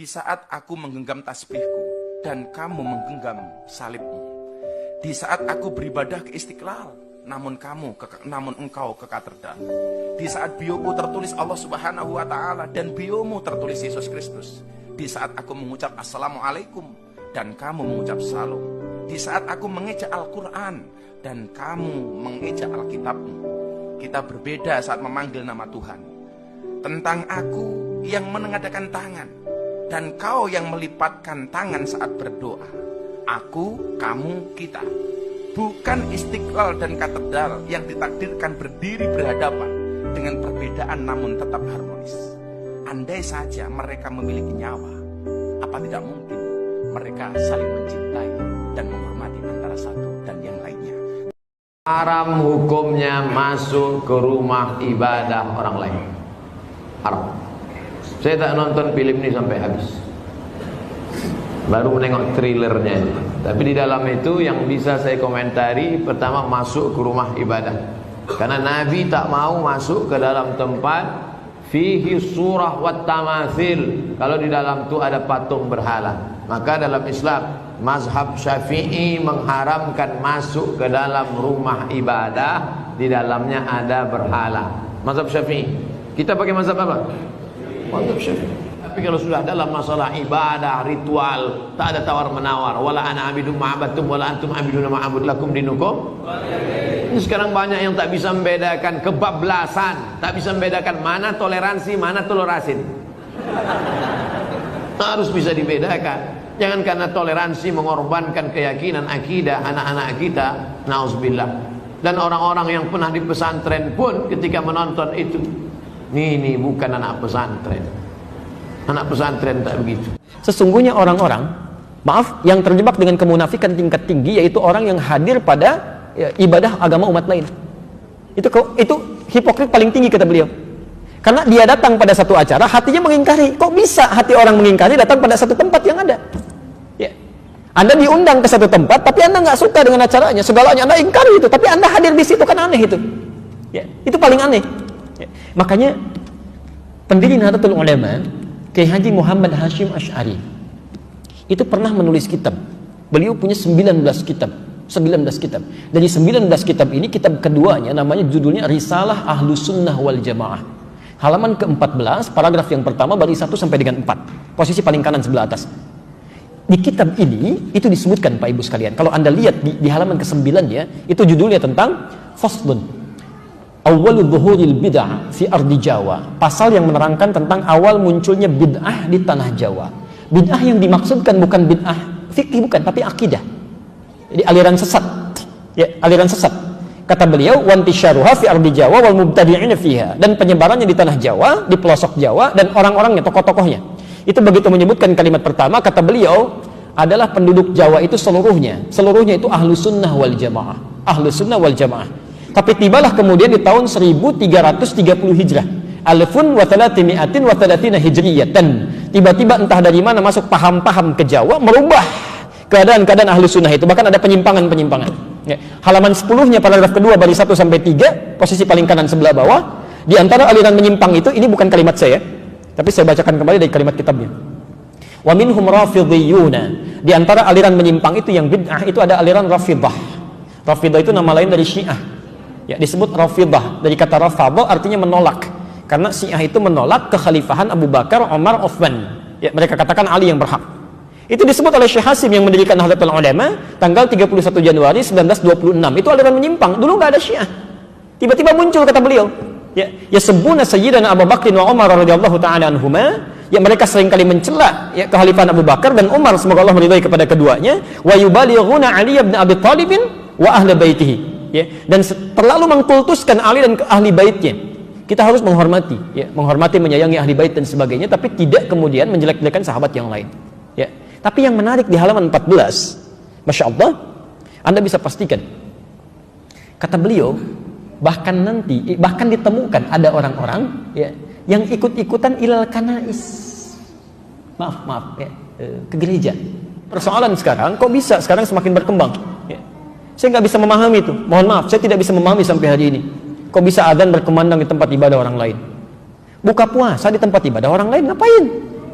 Di saat aku menggenggam tasbihku dan kamu menggenggam salibmu. Di saat aku beribadah ke Istiqlal, namun engkau ke katedral. Di saat bioku tertulis Allah Subhanahu wa Ta'ala dan biomu tertulis Yesus Kristus. Di saat aku mengucap Assalamualaikum dan kamu mengucap Salam. Di saat aku mengejak Al-Quran dan kamu mengejak Alkitabmu. Kita berbeda saat memanggil nama Tuhan. Tentang aku yang menengadakan tangan dan kau yang melipatkan tangan saat berdoa. Aku, kamu, kita. Bukan Istiqlal dan katedral yang ditakdirkan berdiri berhadapan dengan perbedaan namun tetap harmonis. Andai saja mereka memiliki nyawa, apa tidak mungkin mereka saling mencintai dan menghormati antara satu dan yang lainnya. Haram hukumnya masuk ke rumah ibadah orang lain. Haram. Saya tak nonton film ini sampai habis, baru menengok trailernya. Tapi di dalam itu yang bisa saya komentari, pertama masuk ke rumah ibadah. Karena Nabi tak mau masuk ke dalam tempat fihi surah wat tamathil, kalau di dalam itu ada patung berhala. Maka dalam Islam mazhab Syafi'i mengharamkan masuk ke dalam rumah ibadah di dalamnya ada berhala. Mazhab Syafi'i. Kita pakai mazhab apa? Mazhab Syafi'i. Tapi kalau sudah dalam masalah ibadah, ritual, tak ada tawar menawar. Wala ana abidum ma'abatum wala antum abiduna ma'abud lakum dinukum. Ini sekarang banyak yang tak bisa membedakan kebablasan, tak bisa membedakan mana toleransi, mana tolerasin. Harus bisa dibedakan. Jangan karena toleransi mengorbankan keyakinan akidah anak-anak kita, nauzubillah. Dan orang-orang yang pernah di pesantren pun ketika menonton itu, ini bukan anak pesantren. Anak pesantren tak begitu. Sesungguhnya orang-orang, maaf, yang terjebak dengan kemunafikan tingkat tinggi, yaitu orang yang hadir pada ibadah agama umat lain. Itu hipokrit paling tinggi kata beliau. Karena dia datang pada satu acara, hatinya mengingkari. Kok bisa hati orang mengingkari datang pada satu tempat yang ada? Ya. Anda diundang ke satu tempat, tapi Anda nggak suka dengan acaranya, segalanya Anda ingkari itu, tapi Anda hadir di situ, kan aneh itu. Ya. Itu paling aneh. Ya. Makanya pendiri Nahdlatul Ulama Kiai Haji Muhammad Hashim Asy'ari itu pernah menulis kitab. Beliau punya 19 kitab. 19 kitab. Dari 19 kitab ini, kitab keduanya namanya judulnya Risalah Ahlus Sunnah wal Jamaah. Halaman ke-14, paragraf yang pertama baris 1 sampai dengan 4. Posisi paling kanan sebelah atas. Di kitab ini itu disebutkan Pak Ibu sekalian. Kalau Anda lihat di halaman ke-9 ya, itu judulnya tentang Faslun Awwalu dhuhuril bid'ah fi ardi Jawa. Pasal yang menerangkan tentang awal munculnya bid'ah di tanah Jawa. Bid'ah yang dimaksudkan bukan bid'ah fikih, bukan, tapi akidah. Jadi aliran sesat. Ya, aliran sesat. Kata beliau, "Wantisyaruha fi ardi Jawa wal mubtadi'ina fiha." Dan penyebarannya di tanah Jawa, di pelosok Jawa dan orang-orangnya, tokoh-tokohnya. Itu begitu menyebutkan kalimat pertama, kata beliau, adalah penduduk Jawa itu seluruhnya. Seluruhnya itu Ahlus Sunnah wal Jamaah. Ahlus Sunnah wal Jamaah. Tapi tibalah kemudian di tahun 1330 Hijrah, alfun wa thalathimi'atin wa thalathina hijriyatan. Tiba-tiba entah dari mana masuk paham-paham ke Jawa, merubah keadaan-keadaan ahli sunnah itu. Bahkan ada penyimpangan-penyimpangan. Ya. Halaman 10-nya paragraf kedua baris 1 sampai 3, posisi paling kanan sebelah bawah. Di antara aliran menyimpang itu, ini bukan kalimat saya, tapi saya bacakan kembali dari kalimat kitabnya. Wa minhum rafidhiyuna. Di antara aliran menyimpang itu yang bid'ah itu ada aliran Rafidah. Rafidah itu nama lain dari Syiah. Ya, disebut Rafidah dari kata Rafadha, artinya menolak. Karena Syiah itu menolak kekhalifahan Abu Bakar, Umar, Uthman. Ya, mereka katakan Ali yang berhak. Itu disebut oleh Syekh Hasim yang mendirikan Nahdlatul Ulama tanggal 31 Januari 1926. Itu aliran menyimpang. Dulu nggak ada Syiah. Tiba-tiba muncul kata beliau. Ya, yasbuna sayyidana Abu Bakr wa Umar radhiyallahu taala anhuma. Ya, mereka seringkali mencela ya kekhalifahan Abu Bakar dan Umar, semoga Allah meridhai kepada keduanya. Wa yubalighuna Ali bin Abi Thalib wa ahli baitihi. Ya, dan terlalu mengkultuskan Ali dan ahli baitnya. Kita harus menghormati, ya, menghormati, menyayangi ahli bait dan sebagainya, tapi tidak kemudian menjelek-jelekan sahabat yang lain. Ya, tapi yang menarik di halaman 14, masya Allah, Anda bisa pastikan, kata beliau, bahkan ditemukan ada orang-orang ya, yang ikut-ikutan ilal kanais, maaf ya, ke gereja. Persoalan sekarang, kok bisa sekarang semakin berkembang? Ya. Saya nggak bisa memahami itu. Mohon maaf, saya tidak bisa memahami sampai hari ini. Kok bisa adzan berkumandang di tempat ibadah orang lain? Buka puasa di tempat ibadah orang lain, ngapain?